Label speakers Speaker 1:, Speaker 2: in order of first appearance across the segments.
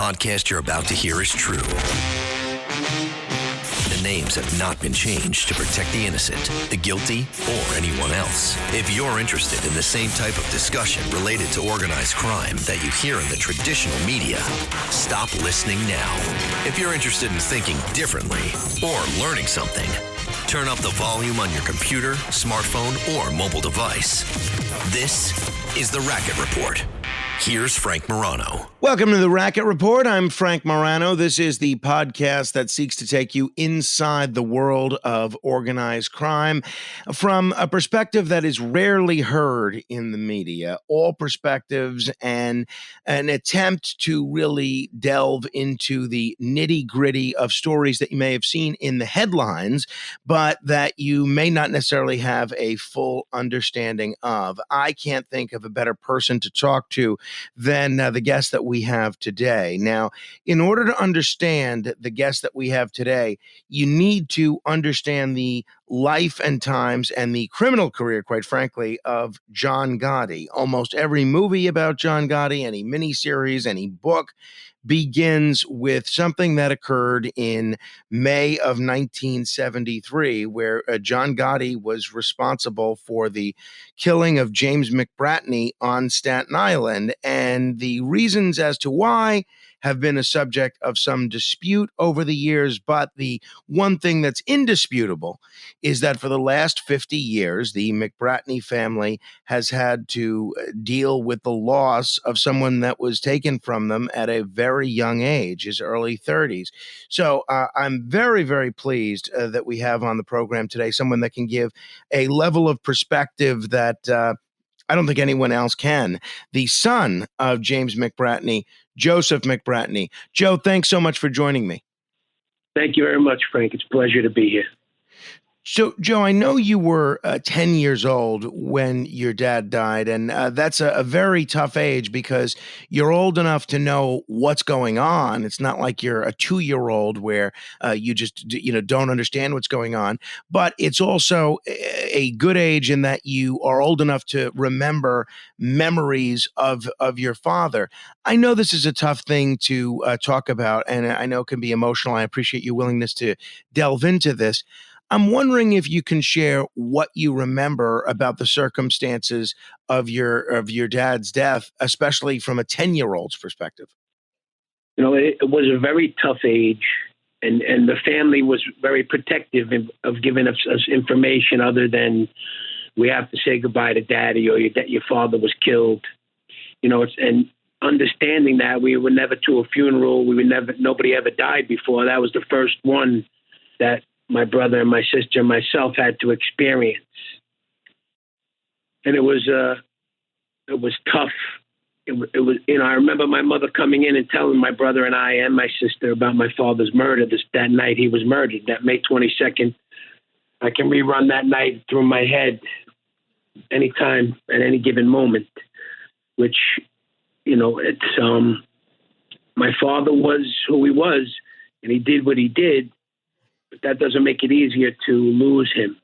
Speaker 1: podcast you're about to hear is true. The names have not been changed to protect the innocent, the guilty, or anyone else. If you're interested in the same type of discussion related to organized crime that you hear in the traditional media, stop listening now. If you're interested in thinking differently or learning something, turn up the volume on your computer, smartphone, or mobile device. This is the Racket Report. Here's Frank Morano.
Speaker 2: Welcome to the Racket Report. I'm Frank Morano. This is the podcast that seeks to take you inside the world of organized crime from a perspective that is rarely heard in the media. All perspectives and an attempt to really delve into the nitty-gritty of stories that you may have seen in the headlines, but that you may not necessarily have a full understanding of. I can't think of a better person to talk to than the guest that we have today. Now, in order to understand the guest that we have today, you need to understand the life and times and the criminal career, quite frankly, of John Gotti. Almost every movie about John Gotti, any miniseries, any book, begins with something that occurred in May of 1973, where John Gotti was responsible for the killing of James McBratney on Staten Island. And the reasons as to why have been a subject of some dispute over the years. But the one thing that's indisputable is that for the last 50 years, the McBratney family has had to deal with the loss of someone that was taken from them at a very young age, his early 30s. So I'm very, very pleased that we have on the program today someone that can give a level of perspective that I don't think anyone else can. The son of James McBratney, Joseph McBratney. Joe, thanks so much for joining me.
Speaker 3: Thank you very much, Frank. It's a pleasure to be here.
Speaker 2: So, Joe, I know you were 10 years old when your dad died, and that's a very tough age because you're old enough to know what's going on. It's not like you're a 2-year-old where you just don't understand what's going on, but it's also a good age in that you are old enough to remember memories of your father. I know this is a tough thing to talk about, and I know it can be emotional. I appreciate your willingness to delve into this. I'm wondering if you can share what you remember about the circumstances of your dad's death, especially from a 10-year-old's perspective.
Speaker 3: It was a very tough age, and the family was very protective of giving us information other than we have to say goodbye to Daddy or your father was killed. And understanding that we were never to a funeral, nobody ever died before. That was the first one that my brother and my sister and myself had to experience. And it was tough. It was, I remember my mother coming in and telling my brother and I and my sister about my father's murder that night he was murdered, that May 22nd. I can rerun that night through my head anytime at any given moment, which, it's, my father was who he was and he did what he did. But that doesn't make it easier to lose him.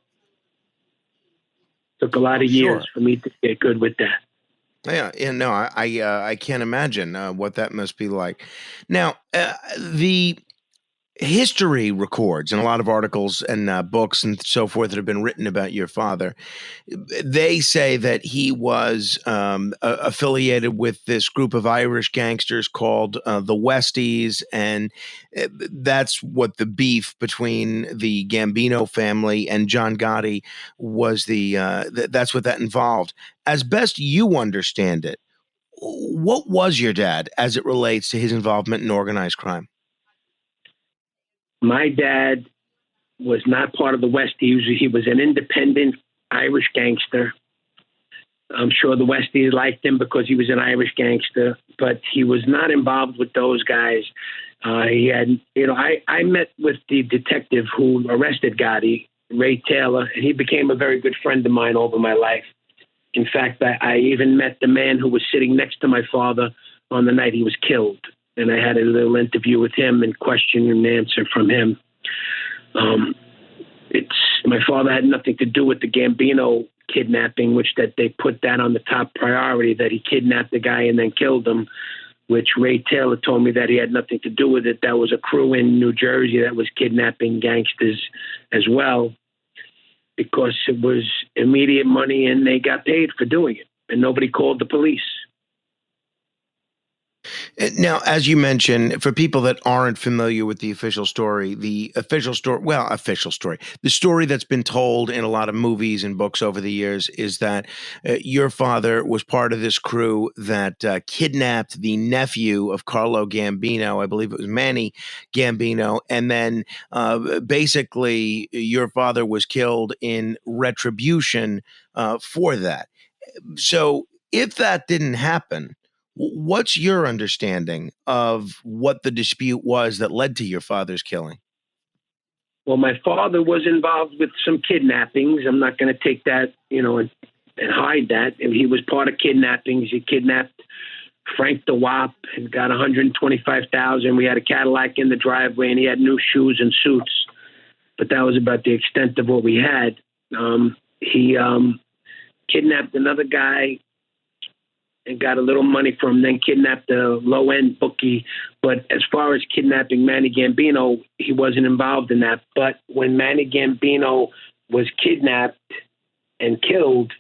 Speaker 3: Took a lot of years for me to get good with that.
Speaker 2: Yeah, no, I can't imagine what that must be like. Now, the history records, and a lot of articles and books and so forth that have been written about your father, they say that he was affiliated with this group of Irish gangsters called the Westies, and that's what the beef between the Gambino family and John Gotti was. That's what that involved. As best you understand it, what was your dad as it relates to his involvement in organized crime?
Speaker 3: My dad was not part of the Westies. He was an independent Irish gangster. I'm sure the Westies liked him because he was an Irish gangster, but he was not involved with those guys. He had, I met with the detective who arrested Gotti, Ray Taylor, and he became a very good friend of mine over my life. In fact, I even met the man who was sitting next to my father on the night he was killed. And I had a little interview with him and question and answer from him. My father had nothing to do with the Gambino kidnapping, which that they put that on the top priority, that he kidnapped the guy and then killed him. which Ray Taylor told me that he had nothing to do with it. That was a crew in New Jersey that was kidnapping gangsters as well, because it was immediate money and they got paid for doing it, and nobody called the police.
Speaker 2: Now, as you mentioned, for people that aren't familiar with the official story, the story that's been told in a lot of movies and books over the years is that your father was part of this crew that kidnapped the nephew of Carlo Gambino. I believe it was Manny Gambino. And then basically your father was killed in retribution for that. So if that didn't happen, what's your understanding of what the dispute was that led to your father's killing?
Speaker 3: Well, my father was involved with some kidnappings. I'm not going to take that, and hide that. And he was part of kidnappings. He kidnapped Frank DeWap and got $125,000. We had a Cadillac in the driveway, and he had new shoes and suits. But that was about the extent of what we had. He kidnapped another guy and got a little money from him, then kidnapped a low-end bookie. But as far as kidnapping Manny Gambino, he wasn't involved in that. But when Manny Gambino was kidnapped and killed,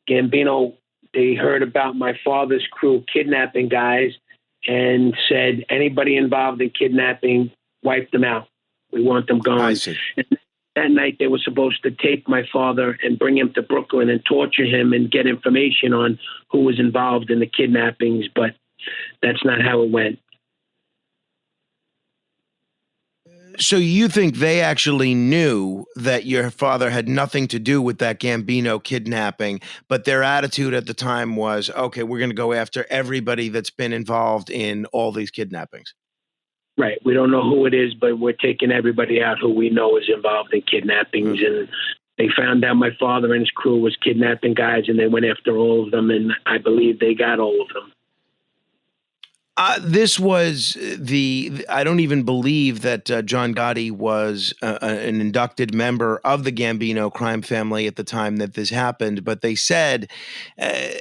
Speaker 3: Gambino, they heard about my father's crew kidnapping guys and said, anybody involved in kidnapping, wipe them out. We want them gone.
Speaker 2: I see.
Speaker 3: And that night, they were supposed to take my father and bring him to Brooklyn and torture him and get information on who was involved in the kidnappings, but that's not how it went.
Speaker 2: So you think they actually knew that your father had nothing to do with that Gambino kidnapping, but their attitude at the time was, okay, we're going to go after everybody that's been involved in all these kidnappings?
Speaker 3: Right. We don't know who it is, but we're taking everybody out who we know is involved in kidnappings. Mm-hmm. And they found out my father and his crew was kidnapping guys, and they went after all of them, and I believe they got all of them.
Speaker 2: This was I don't even believe that John Gotti was an inducted member of the Gambino crime family at the time that this happened. But they said,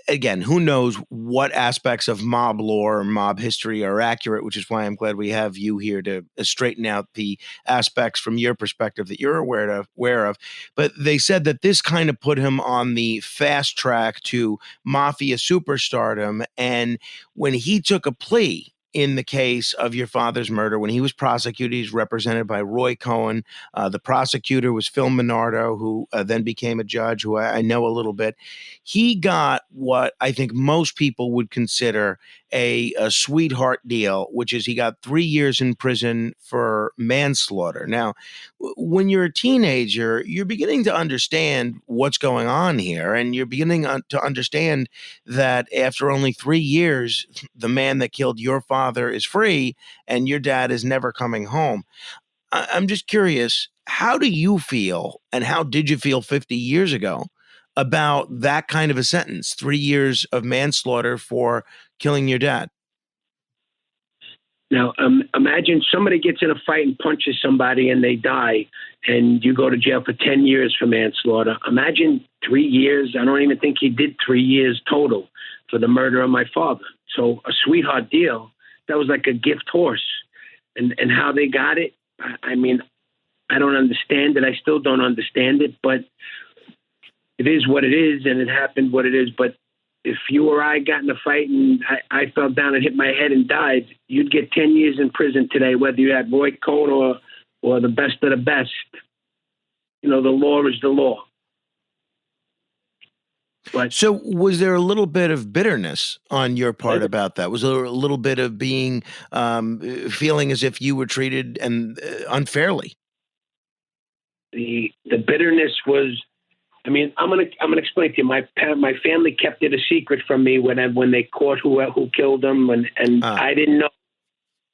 Speaker 2: again, who knows what aspects of mob lore or mob history are accurate, which is why I'm glad we have you here to straighten out the aspects from your perspective that you're aware of. But they said that this kind of put him on the fast track to mafia superstardom. And when he took a plea in the case of your father's murder, when he was prosecuted, he's represented by Roy Cohen. The prosecutor was Phil Minardo, who then became a judge, who I know a little bit. He got what I think most people would consider a sweetheart deal, which is he got 3 years in prison for manslaughter. Now, when you're a teenager, you're beginning to understand what's going on here, and you're beginning to understand that after only 3 years, the man that killed your father is free, and your dad is never coming home. I'm just curious, how do you feel, and how did you feel 50 years ago about that kind of a sentence, 3 years of manslaughter for killing your dad?
Speaker 3: Now, imagine somebody gets in a fight and punches somebody and they die, and you go to jail for 10 years for manslaughter. Imagine 3 years. I don't even think he did 3 years total for the murder of my father. So a sweetheart deal, that was like a gift horse. And how they got it, I mean, I don't understand it. I still don't understand it, but it is what it is, and it happened what it is. But if you or I got in a fight and I fell down and hit my head and died, you'd get 10 years in prison today, whether you had Roy Cohn or the best of the best. The law is the law. But
Speaker 2: so was there a little bit of bitterness on your part about that? Was there a little bit of being feeling as if you were treated unfairly?
Speaker 3: The bitterness was, I mean, I'm gonna explain to you. My family kept it a secret from me when they caught who killed them, and I didn't know.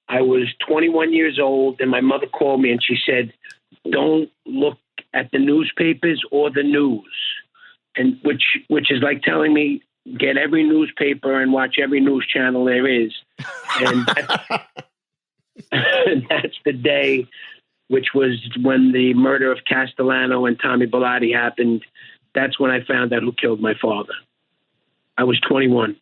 Speaker 3: I was 21 years old, and my mother called me and she said, "Don't look at the newspapers or the news," and which is like telling me, get every newspaper and watch every news channel there is, and that's the day. Which was when the murder of Castellano and Tommy Bilotti happened. That's when I found out who killed my father. I was 21.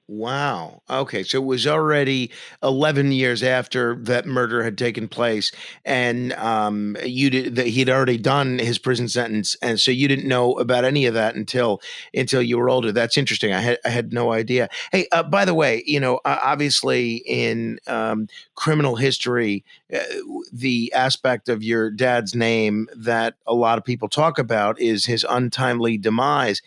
Speaker 2: Wow. Okay. So it was already 11 years after that murder had taken place, and you did that he'd already done his prison sentence, and so you didn't know about any of that until you were older. That's interesting. I had no idea. Hey, by the way, obviously in criminal history, uh, the aspect of your dad's name that a lot of people talk about is his untimely demise.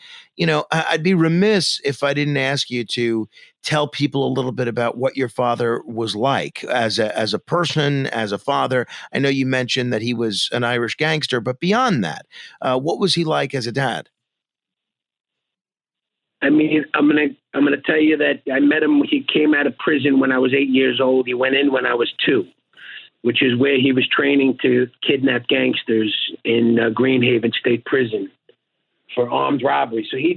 Speaker 2: I'd be remiss if I didn't ask you to tell people a little bit about what your father was like as a person, as a father. I know you mentioned that he was an Irish gangster, but beyond that, what was he like as a dad?
Speaker 3: I mean, I'm gonna tell you that I met him. He came out of prison when I was 8 years old. He went in when I was 2, which is where he was training to kidnap gangsters in Greenhaven State Prison for armed robbery. So he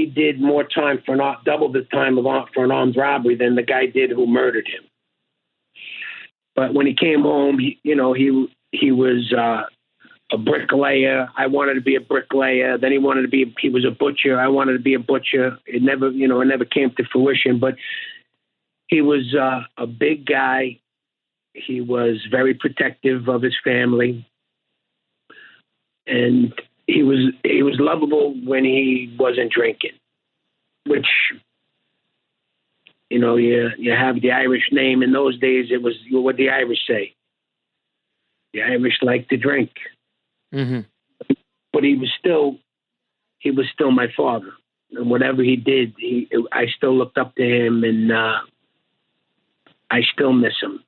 Speaker 3: did more time for not double the time for an armed robbery than the guy did who murdered him. But when he came home, he was a bricklayer. I wanted to be a bricklayer. Then he was a butcher. I wanted to be a butcher. It never came to fruition. But he was a big guy. He was very protective of his family, and he was lovable when he wasn't drinking, which, you have the Irish name. In those days, it was what the Irish say. The Irish like to drink.
Speaker 2: Mm-hmm.
Speaker 3: But he was still my father. And whatever he did, I still looked up to him, and I still miss him.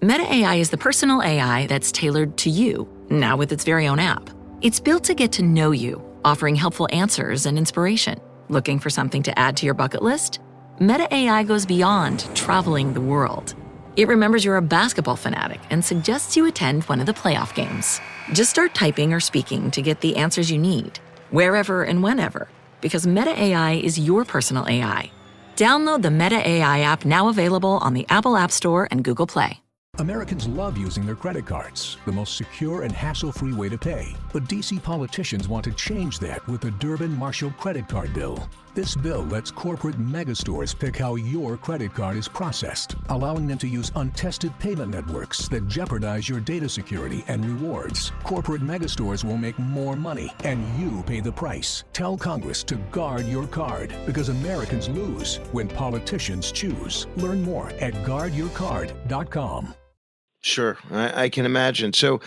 Speaker 4: Meta AI is the personal AI that's tailored to you, now with its very own app. It's built to get to know you, offering helpful answers and inspiration. Looking for something to add to your bucket list? Meta AI goes beyond traveling the world. It remembers you're a basketball fanatic and suggests you attend one of the playoff games. Just start typing or speaking to get the answers you need, wherever and whenever, because Meta AI is your personal AI. Download the Meta AI app, now available on the Apple App Store and Google Play.
Speaker 5: Americans love using their credit cards, the most secure and hassle-free way to pay. But D.C. politicians want to change that with the Durbin-Marshall credit card bill. This bill lets corporate megastores pick how your credit card is processed, allowing them to use untested payment networks that jeopardize your data security and rewards. Corporate megastores will make more money, and you pay the price. Tell Congress to guard your card, because Americans lose when politicians choose. Learn more at guardyourcard.com.
Speaker 2: Sure, I can imagine. So,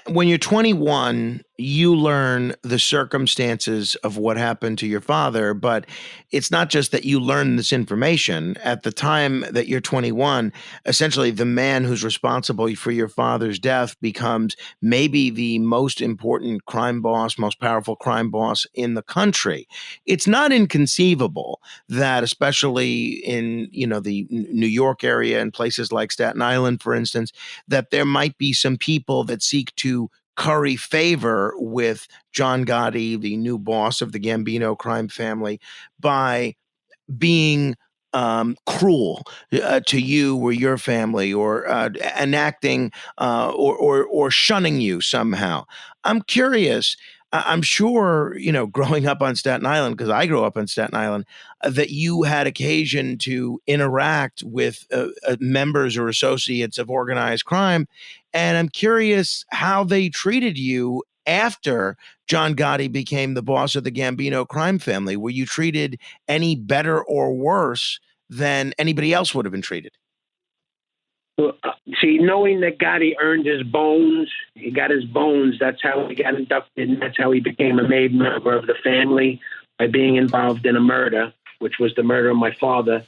Speaker 2: when you're 21, you learn the circumstances of what happened to your father, but it's not just that you learn this information. At the time that you're 21, essentially the man who's responsible for your father's death becomes maybe the most important crime boss, most powerful crime boss in the country. It's not inconceivable that, especially in, the New York area and places like Staten Island, for instance, that there might be some people that seek to curry favor with John Gotti, the new boss of the Gambino crime family, by being cruel to you or your family, or enacting or shunning you somehow. I'm curious. I'm sure, growing up on Staten Island, because I grew up on Staten Island, that you had occasion to interact with members or associates of organized crime. And I'm curious how they treated you after John Gotti became the boss of the Gambino crime family. Were you treated any better or worse than anybody else would have been treated?
Speaker 3: Well, see, knowing that Gotti earned his bones, he got his bones. That's how he got inducted, and that's how he became a made member of the family, by being involved in a murder, which was the murder of my father,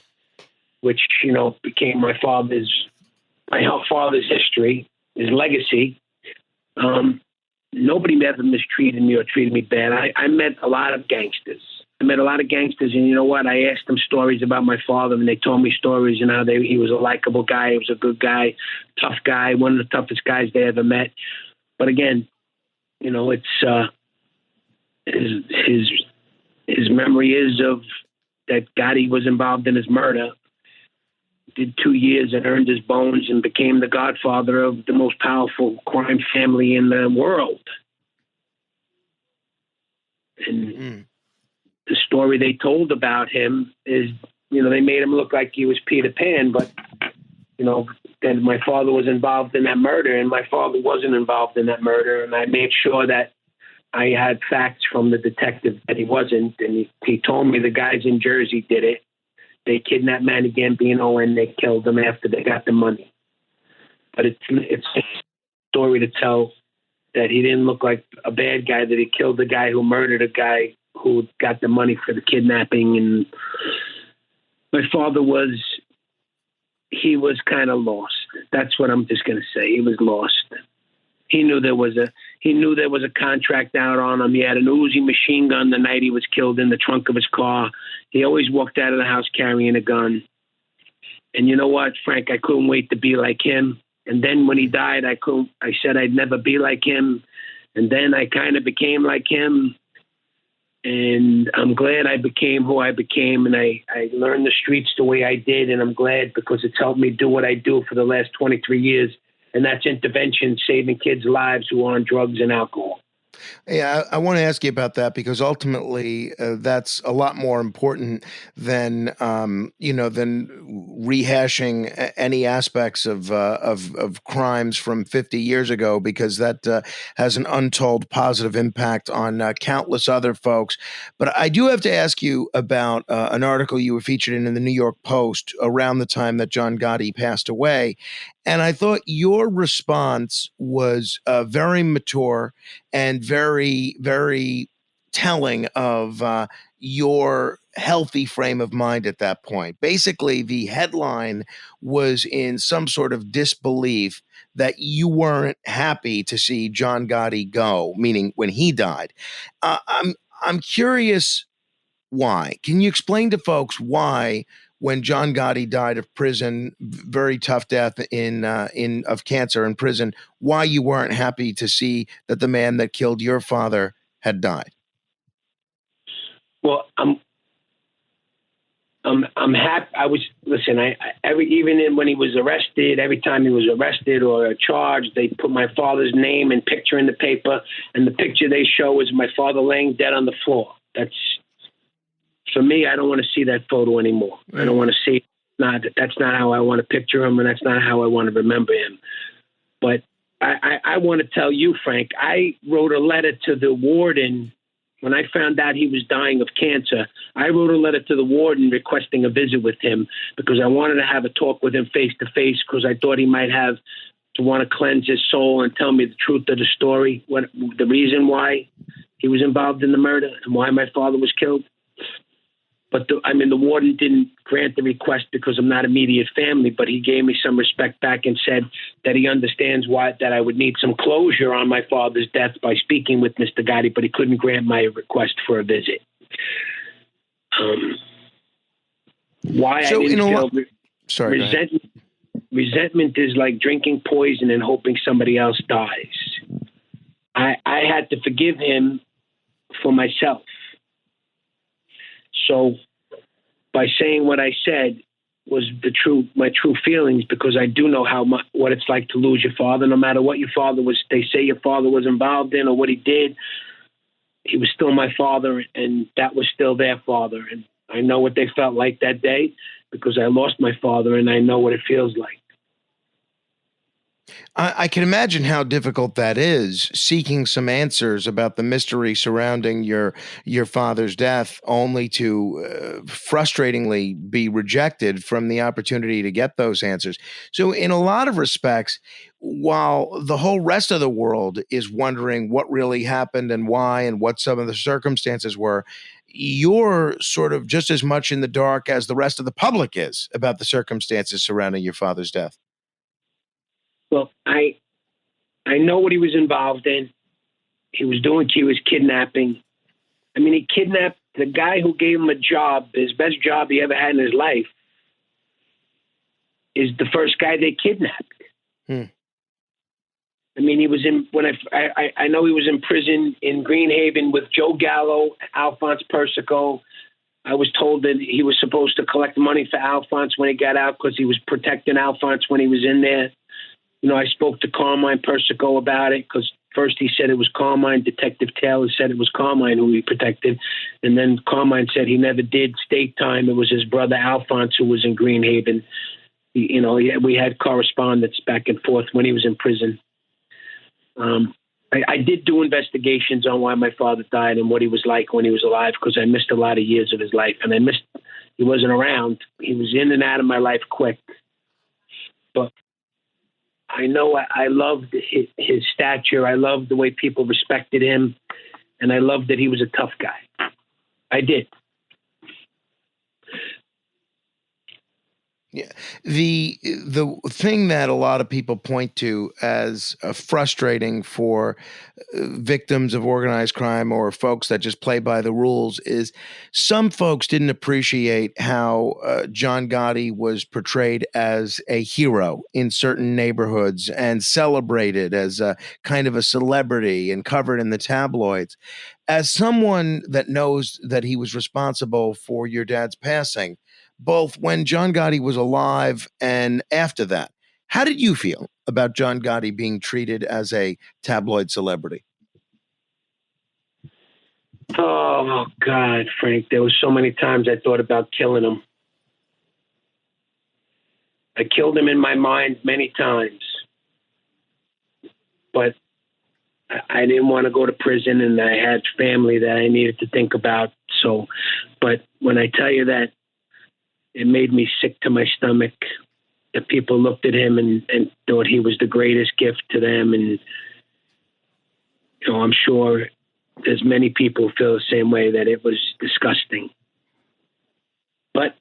Speaker 3: which became my father's history, his legacy. Nobody ever mistreated me or treated me bad. I met a lot of gangsters. And you know what? I asked them stories about my father, and they told me stories, how he was a likable guy, he was a good guy, tough guy, one of the toughest guys they ever met. But again, it's his memory is of that Gotti was involved in his murder, did 2 years and earned his bones and became the godfather of the most powerful crime family in the world. And the story they told about him is, they made him look like he was Peter Pan, but, that my father was involved in that murder, and my father wasn't involved in that murder. And I made sure that I had facts from the detective that he wasn't. And he told me the guys in Jersey did it. They kidnapped Manny Gambino and they killed him after they got the money. But it's a story to tell that he didn't look like a bad guy, that he killed the guy who murdered a guy who got the money for the kidnapping. And my father was kind of lost. That's what I'm just going to say. He was lost. He knew there was a contract out on him. He had an Uzi machine gun the night he was killed in the trunk of his car. He always walked out of the house carrying a gun. And you know what, Frank? I couldn't wait to be like him. And then when he died, I said I'd never be like him. And then I kind of became like him. And I'm glad I became who I became. And I learned the streets the way I did. And I'm glad because it's helped me do what I do for the last 23 years. And that's intervention, saving kids' lives who are on drugs and alcohol.
Speaker 2: Yeah, I want to ask you about that because ultimately that's a lot more important than than rehashing any aspects of crimes from 50 years ago, because that has an untold positive impact on countless other folks. But I do have to ask you about an article you were featured in the New York Post around the time that John Gotti passed away. And I thought your response was very mature and very, very telling of your healthy frame of mind at that point. Basically, the headline was in some sort of disbelief that you weren't happy to see John Gotti go, meaning when he died. I'm curious why. Can you explain to folks why, when John Gotti died of prison, very tough death of cancer in prison, why you weren't happy to see that the man that killed your father had died?
Speaker 3: Well, I'm happy. Even when he was arrested, every time he was arrested or charged, they put my father's name and picture in the paper, and the picture they show is my father laying dead on the floor. That's, for me, I don't want to see that photo anymore. I don't want to see. That's not how I want to picture him, and that's not how I want to remember him. But I want to tell you, Frank, I wrote a letter to the warden when I found out he was dying of cancer. I wrote a letter to the warden requesting a visit with him because I wanted to have a talk with him face to face, because I thought he might have to want to cleanse his soul and tell me the truth of the story, what the reason why he was involved in the murder and why my father was killed. But the warden didn't grant the request because I'm not immediate family, but he gave me some respect back and said that he understands that I would need some closure on my father's death by speaking with Mr. Gotti, but he couldn't grant my request for a visit. Why
Speaker 2: so,
Speaker 3: I didn't feel
Speaker 2: sorry,
Speaker 3: resentment is like drinking poison and hoping somebody else dies. I had to forgive him for myself. So by saying what I said was my true feelings, because I do know what it's like to lose your father. No matter what they say your father was involved in or what he did, he was still my father, and that was still their father. And I know what they felt like that day because I lost my father, and I know what it feels like.
Speaker 2: I can imagine how difficult that is, seeking some answers about the mystery surrounding your father's death, only to frustratingly be rejected from the opportunity to get those answers. So in a lot of respects, while the whole rest of the world is wondering what really happened and why and what some of the circumstances were, you're sort of just as much in the dark as the rest of the public is about the circumstances surrounding your father's death.
Speaker 3: Well, I know what he was involved in. He was kidnapping. I mean, he kidnapped the guy who gave him a job, his best job he ever had in his life, is the first guy they kidnapped. I mean, he was I know he was in prison in Greenhaven with Joe Gallo, Alphonse Persico. I was told that he was supposed to collect money for Alphonse when he got out because he was protecting Alphonse when he was in there. I spoke to Carmine Persico about it because First, he said it was Carmine. Detective Taylor said it was Carmine who he protected. And then Carmine said he never did state time. It was his brother Alphonse who was in Greenhaven. We had correspondence back and forth when he was in prison. I did do investigations on why my father died and what he was like when he was alive, because I missed a lot of years of his life. And he wasn't around. He was in and out of my life quick. But I know I loved his stature. I loved the way people respected him. And I loved that he was a tough guy. I did.
Speaker 2: Yeah. The thing that a lot of people point to as frustrating for victims of organized crime or folks that just play by the rules is some folks didn't appreciate how John Gotti was portrayed as a hero in certain neighborhoods and celebrated as a kind of a celebrity and covered in the tabloids. As someone that knows that he was responsible for your dad's passing, both when John Gotti was alive and after that, how did you feel about John Gotti being treated as a tabloid celebrity?
Speaker 3: Oh, God, Frank, there were so many times I thought about killing him. I killed him in my mind many times. But I didn't want to go to prison, and I had family that I needed to think about. But when I tell you that, it made me sick to my stomach that people looked at him and thought he was the greatest gift to them. And, I'm sure there's many people who feel the same way, that it was disgusting. But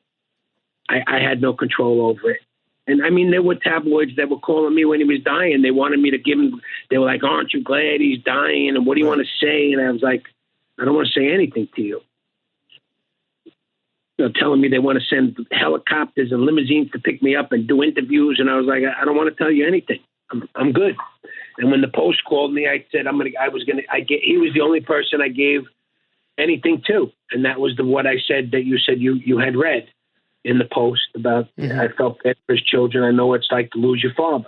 Speaker 3: I had no control over it. And I mean, there were tabloids that were calling me when he was dying. They wanted me to give him, they were like, aren't you glad he's dying? And what do you want to say? And I was like, I don't want to say anything to you. Telling me they want to send helicopters and limousines to pick me up and do interviews. And I was like, I don't want to tell you anything. I'm good. And when the Post called me, I said, he was the only person I gave anything to. And that was what I said that you said you had read in the Post about, I felt bad for his children. I know what it's like to lose your father.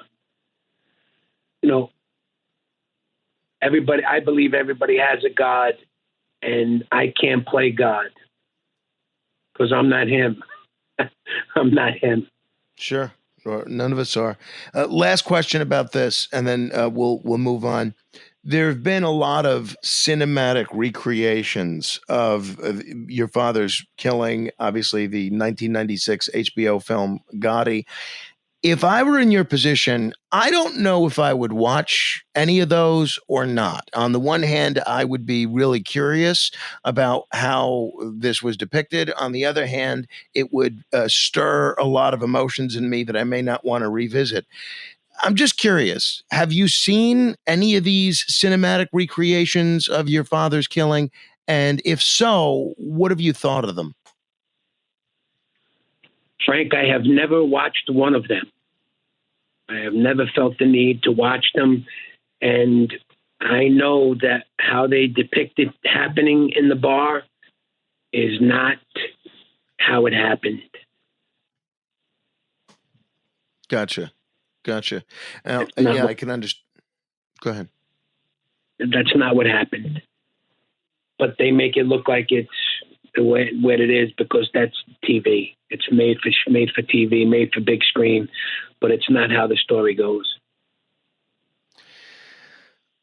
Speaker 3: I believe everybody has a God, and I can't play God. Because I'm not him. I'm not him.
Speaker 2: Sure. None of us are. Last question about this, and then we'll move on. There have been a lot of cinematic recreations of your father's killing, obviously the 1996 HBO film Gotti. If I were in your position, I don't know if I would watch any of those or not. On the one hand, I would be really curious about how this was depicted. On the other hand, it would stir a lot of emotions in me that I may not want to revisit. I'm just curious, have you seen any of these cinematic recreations of your father's killing? And if so, what have you thought of them?
Speaker 3: Frank, I have never watched one of them. I have never felt the need to watch them. And I know that how they depict it happening in the bar is not how it happened.
Speaker 2: Gotcha. Yeah, I can understand. Go ahead.
Speaker 3: That's not what happened. But they make it look like it's the way what it is because that's TV. It's made for TV, made for big screen, but it's not how the story goes.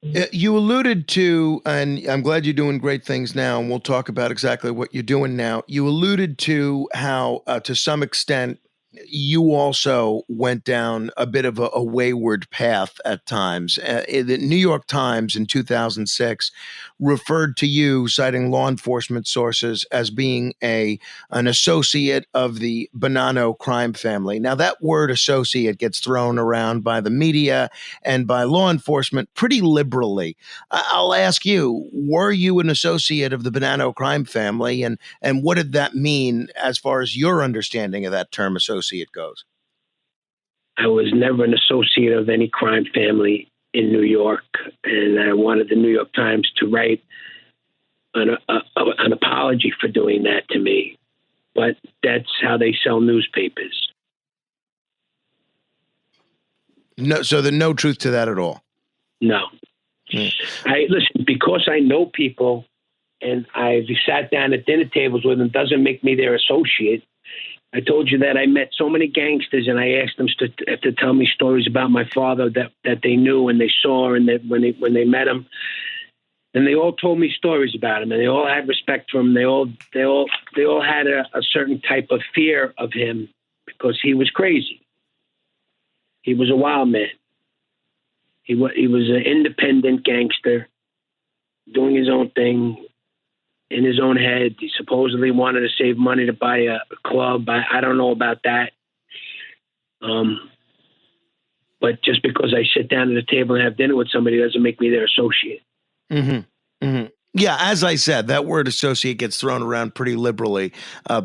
Speaker 2: You alluded to, and I'm glad you're doing great things now, and we'll talk about exactly what you're doing now. You alluded to how, to some extent, you also went down a bit of a wayward path at times. The New York Times in 2006 referred to you, citing law enforcement sources, as being an associate of the Bonanno crime family. Now, that word associate gets thrown around by the media and by law enforcement pretty liberally. I'll ask you, were you an associate of the Bonanno crime family? And what did that mean as far as your understanding of that term associate goes?
Speaker 3: I was never an associate of any crime family in New York, and I wanted the New York Times to write an apology for doing that to me. But that's how they sell newspapers.
Speaker 2: No, so there's no truth to that at all.
Speaker 3: No. I listen, because I know people and I've sat down at dinner tables with them doesn't make me their associate. I told you that I met so many gangsters, and I asked them to tell me stories about my father that they knew and they saw, and that when they met him, and they all told me stories about him, and they all had respect for him. They all had a certain type of fear of him because he was crazy. He was a wild man. He was an independent gangster doing his own thing in his own head. He supposedly wanted to save money to buy a club. I don't know about that. But just because I sit down at a table and have dinner with somebody doesn't make me their associate.
Speaker 2: Mm-hmm. Mm-hmm. Yeah, as I said, that word associate gets thrown around pretty liberally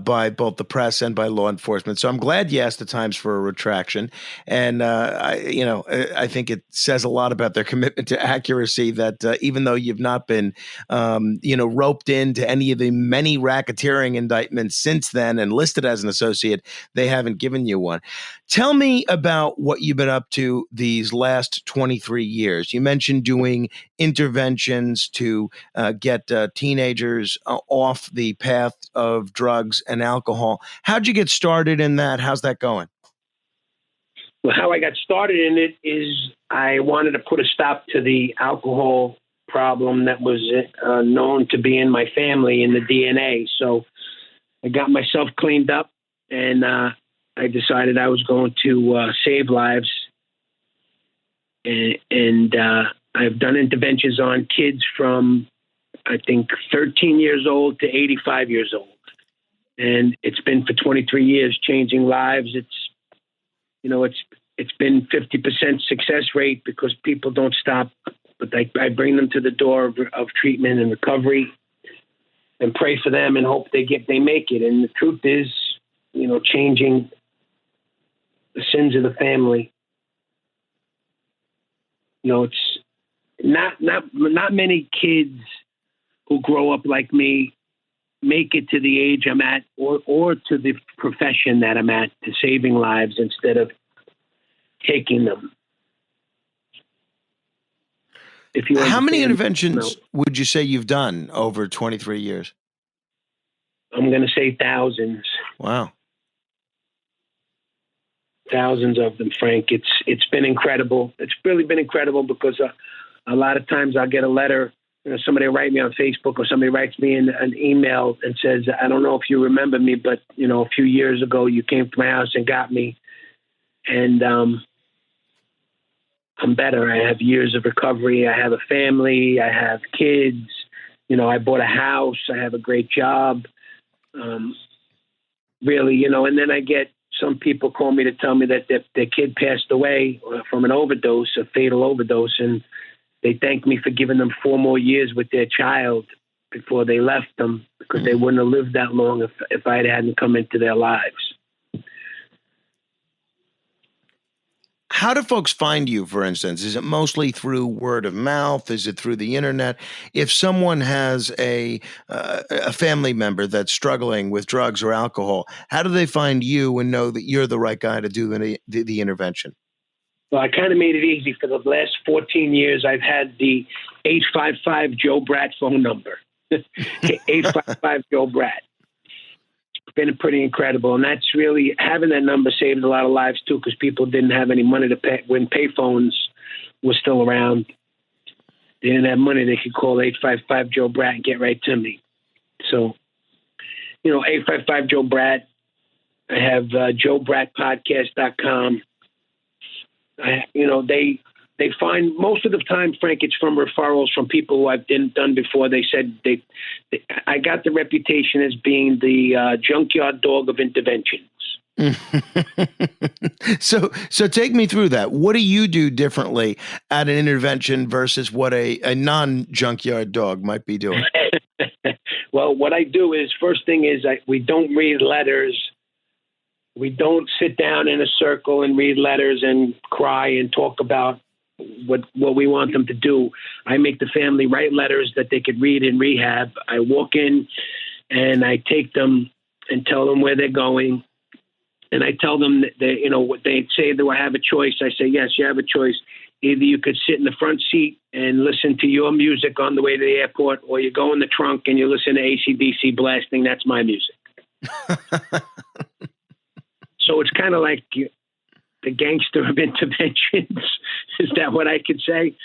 Speaker 2: by both the press and by law enforcement. So I'm glad you asked the Times for a retraction. And, I think it says a lot about their commitment to accuracy that even though you've not been, roped into any of the many racketeering indictments since then and listed as an associate, they haven't given you one. Tell me about what you've been up to these last 23 years. You mentioned doing interventions to get teenagers off the path of drugs and alcohol. How'd you get started in that? How's that going?
Speaker 3: Well, how I got started in it is I wanted to put a stop to the alcohol problem that was known to be in my family, in the DNA. So I got myself cleaned up, and I decided I was going to save lives. And I've done interventions on kids from, I think, 13 years old to 85 years old. And it's been for 23 years, changing lives. It's been 50% success rate because people don't stop. But I bring them to the door of treatment and recovery and pray for them and hope they make it. And the truth is, changing the sins of the family. It's not many kids who grow up like me make it to the age I'm at or to the profession that I'm at, to saving lives instead of taking them.
Speaker 2: How many interventions would you say you've done over 23 years?
Speaker 3: I'm going to say thousands.
Speaker 2: Wow.
Speaker 3: Thousands of them, Frank. It's been incredible. It's really been incredible because a lot of times I'll get a letter. Somebody will write me on Facebook, or somebody writes me in an email and says, I don't know if you remember me, but a few years ago you came to my house and got me, and I'm better. I have years of recovery. I have a family. I have kids. I bought a house. I have a great job. Really, and then I get some people call me to tell me that their kid passed away from an overdose, a fatal overdose, and they thank me for giving them 4 more years with their child before they left them, because they wouldn't have lived that long if I hadn't come into their lives.
Speaker 2: How do folks find you, for instance? Is it mostly through word of mouth? Is it through the internet? If someone has a family member that's struggling with drugs or alcohol, how do they find you and know that you're the right guy to do the intervention?
Speaker 3: Well, I kind of made it easy. For the last 14 years, I've had the 855 Joe Brat phone number. 855 Joe Brat. It's been pretty incredible. And that's really, having that number saved a lot of lives too, because people didn't have any money to pay when payphones were still around. They didn't have money. They could call 855 Joe Brat and get right to me. So, 855 Joe Brat. I have JoeBratPodcast.com. They find, most of the time, Frank, it's from referrals from people who I've done before. They said I got the reputation as being the junkyard dog of interventions.
Speaker 2: So take me through that. What do you do differently at an intervention versus what a non-junkyard dog might be doing?
Speaker 3: Well, what I do is, first thing is we don't read letters. We don't sit down in a circle and read letters and cry and talk about what we want them to do. I make the family write letters that they could read in rehab. I walk in and I take them and tell them where they're going. And I tell them that what they say, do I have a choice? I say, yes, you have a choice. either you could sit in the front seat and listen to your music on the way to the airport, or you go in the trunk and you listen to AC/DC blasting. That's my music. So it's kind of like the gangster of interventions. Is that what I could say?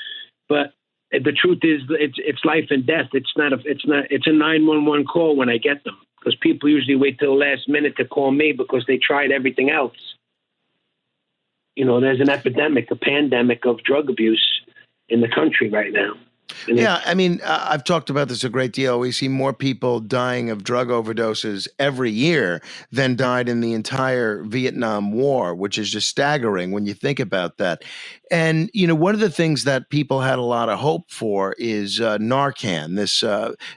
Speaker 3: But the truth is, it's life and death. It's a 911 call when I get them, because people usually wait till the last minute to call me because they tried everything else. You know, there's an epidemic, a pandemic of drug abuse in the country right now. And
Speaker 2: yeah, I mean, I've talked about this a great deal. We see more people dying of drug overdoses every year than died in the entire Vietnam War, which is just staggering when you think about that. And, you know, one of the things that people had a lot of hope for is Narcan,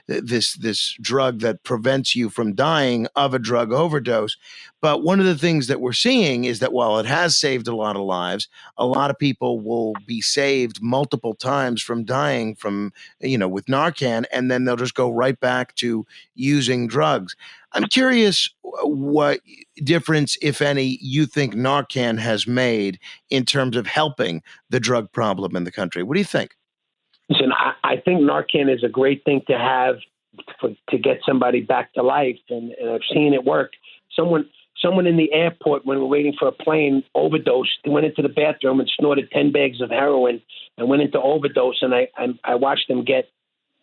Speaker 2: this drug that prevents you from dying of a drug overdose. But one of the things that we're seeing is that while it has saved a lot of lives, a lot of people will be saved multiple times from dying from, you know, with Narcan, and then they'll just go right back to using drugs. I'm curious what difference, if any, you think Narcan has made in terms of helping the drug problem in the country. What do you think?
Speaker 3: Listen, I think Narcan is a great thing to have to get somebody back to life, and I've seen it work. Someone in the airport, when we were waiting for a plane, overdosed, went into the bathroom and snorted 10 bags of heroin and went into overdose. And I watched them get,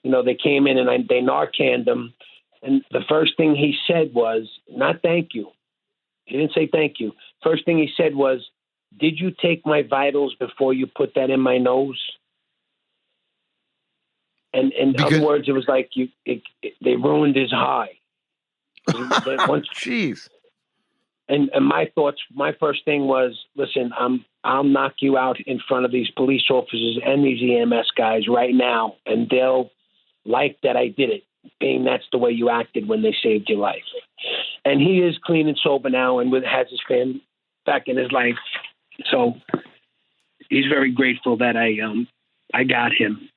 Speaker 3: you know, they came in and they Narcaned them. And the first thing he said was, not thank you. He didn't say thank you. First thing he said was, did you take my vitals before you put that in my nose? And in other words, it was like they ruined his high.
Speaker 2: Jeez.
Speaker 3: And my first thing was, listen, I'll knock you out in front of these police officers and these EMS guys right now, and they'll like that I did it, being that's the way you acted when they saved your life. And he is clean and sober now, and has his family back in his life. So he's very grateful that I got him.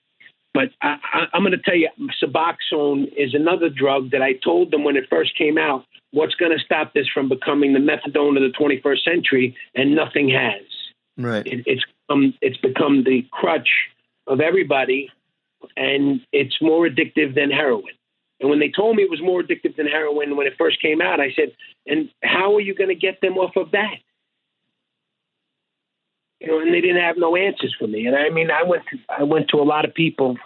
Speaker 3: But I'm going to tell you, Suboxone is another drug that I told them when it first came out, what's going to stop this from becoming the methadone of the 21st century, and nothing has.
Speaker 2: Right.
Speaker 3: It's become the crutch of everybody, and it's more addictive than heroin. And when they told me it was more addictive than heroin when it first came out, I said, and how are you going to get them off of that? You know, and they didn't have no answers for me. And I mean, I went to a lot of people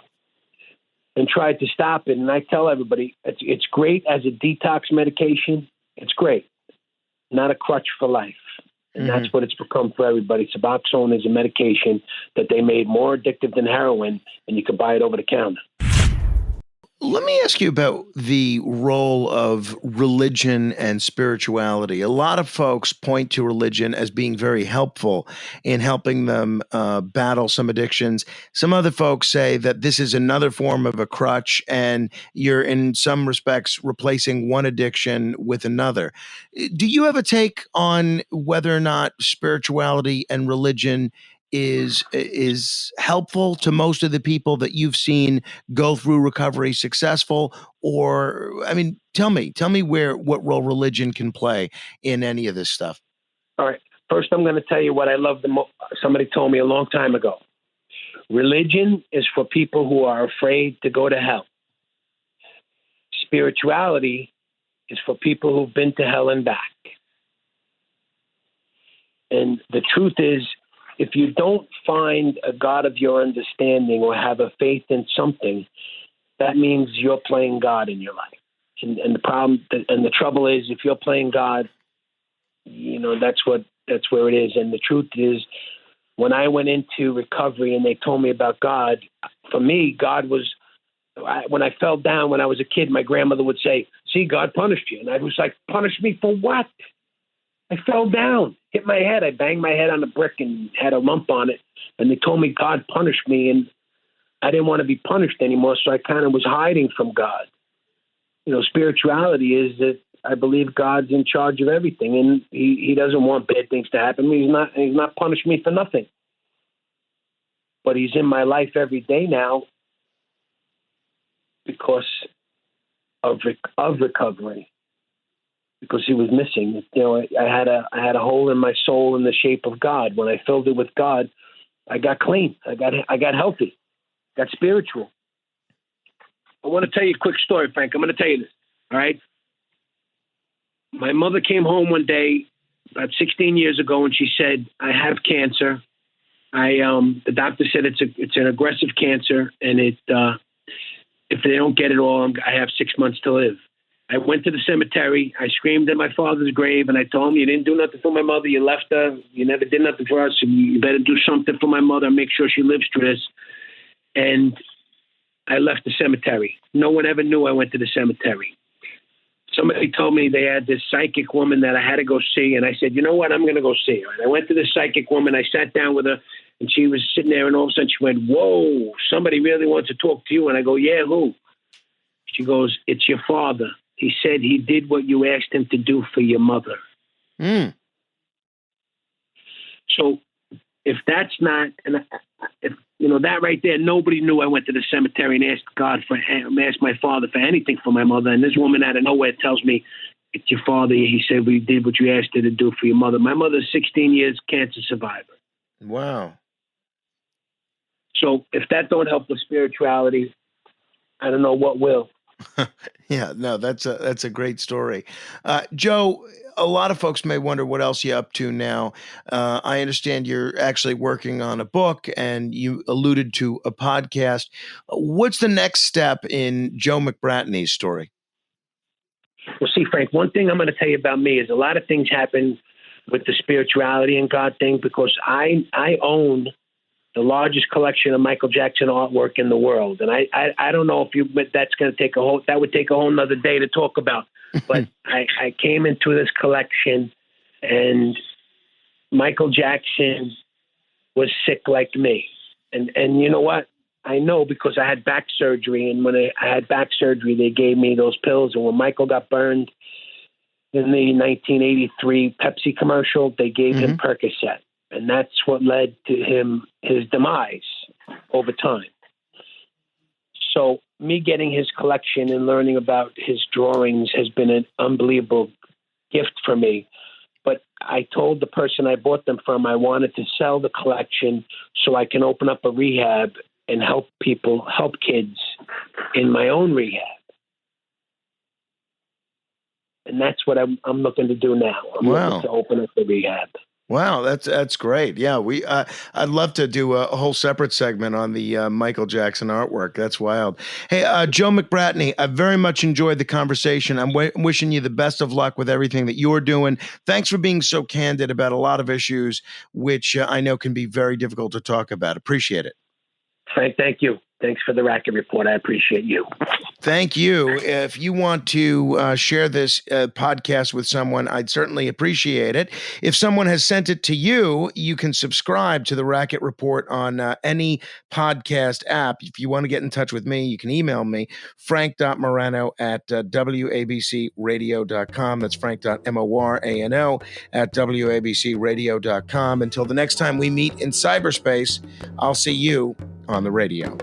Speaker 3: and tried to stop it. And I tell everybody, it's great as a detox medication. It's great, not a crutch for life. And that's what it's become for everybody. Suboxone is a medication that they made more addictive than heroin, and you can buy it over the counter.
Speaker 2: Let me ask you about the role of religion and spirituality. A lot of folks point to religion as being very helpful in helping them battle some addictions. Some other folks say that this is another form of a crutch, and you're in some respects replacing one addiction with another. Do you have a take on whether or not spirituality and religion is helpful to most of the people that you've seen go through recovery successful? Or, I mean, tell me what role religion can play in any of this stuff.
Speaker 3: All right. First, I'm going to tell you what I love the most. Somebody told me a long time ago. Religion is for people who are afraid to go to hell. Spirituality is for people who've been to hell and back. And the truth is, if you don't find a God of your understanding or have a faith in something, that means you're playing God in your life. And the problem and the trouble is, if you're playing God, you know, that's where it is. And the truth is, when I went into recovery and they told me about God, for me, God was, when I fell down when I was a kid, my grandmother would say, see, God punished you. And I was like, punish me for what? I fell down, hit my head. I banged my head on a brick and had a lump on it. And they told me God punished me, and I didn't want to be punished anymore, so I kind of was hiding from God. You know, spirituality is that I believe God's in charge of everything, and he doesn't want bad things to happen to me. He's not punished me for nothing. But he's in my life every day now because of recovery. Because he was missing. You know, I had a hole in my soul in the shape of God. When I filled it with God, I got clean. I got healthy. Got spiritual. I want to tell you a quick story, Frank. I'm going to tell you this. All right. My mother came home one day about 16 years ago, and she said, "I have cancer. The doctor said it's an aggressive cancer, and if they don't get it all, I have 6 months to live." I went to the cemetery. I screamed at my father's grave, and I told him, "You didn't do nothing for my mother. You left her. You never did nothing for us. And you better do something for my mother and make sure she lives through this." And I left the cemetery. No one ever knew I went to the cemetery. Somebody told me they had this psychic woman that I had to go see, and I said, "You know what? I'm going to go see her." And I went to the psychic woman. I sat down with her, and she was sitting there, and all of a sudden she went, "Whoa, somebody really wants to talk to you." And I go, "Yeah, who?" She goes, "It's your father. He said he did what you asked him to do for your mother."
Speaker 2: Mm.
Speaker 3: So if that's not, and if that right there, nobody knew I went to the cemetery and asked my father for anything for my mother. And this woman out of nowhere tells me, "It's your father. He said we did what you asked her to do for your mother." My mother's 16 years cancer survivor.
Speaker 2: Wow.
Speaker 3: So if that don't help with spirituality, I don't know what will.
Speaker 2: Yeah, no, that's a great story. Joe, a lot of folks may wonder what else you're up to now. I understand you're actually working on a book, and you alluded to a podcast. What's the next step in Joe McBratney's story?
Speaker 3: Well, see, Frank, one thing I'm going to tell you about me is a lot of things happen with the spirituality and God thing because I own the largest collection of Michael Jackson artwork in the world. And I don't know but that's going to take that would take a whole nother day to talk about. But I came into this collection, and Michael Jackson was sick like me. And you know what? I know because I had back surgery, and when I had back surgery, they gave me those pills. And when Michael got burned in the 1983 Pepsi commercial, they gave him Percocet. And that's what led to his demise over time. So me getting his collection and learning about his drawings has been an unbelievable gift for me. But I told the person I bought them from I wanted to sell the collection so I can open up a rehab and help kids in my own rehab. And that's what I'm looking to do now. I'm looking to open up the rehab.
Speaker 2: Wow, that's great. Yeah, I'd love to do a whole separate segment on the Michael Jackson artwork. That's wild. Hey, Joe McBratney, I very much enjoyed the conversation. I'm wishing you the best of luck with everything that you're doing. Thanks for being so candid about a lot of issues, which I know can be very difficult to talk about. Appreciate it.
Speaker 3: Frank, thank you. Thanks for the Racket Report. I appreciate you.
Speaker 2: Thank you. If you want to share this podcast with someone, I'd certainly appreciate it. If someone has sent it to you, you can subscribe to the Racket Report on any podcast app. If you want to get in touch with me, you can email me, frank.morano@wabcradio.com. That's frank.morano@wabcradio.com. Until the next time we meet in cyberspace, I'll see you on the radio.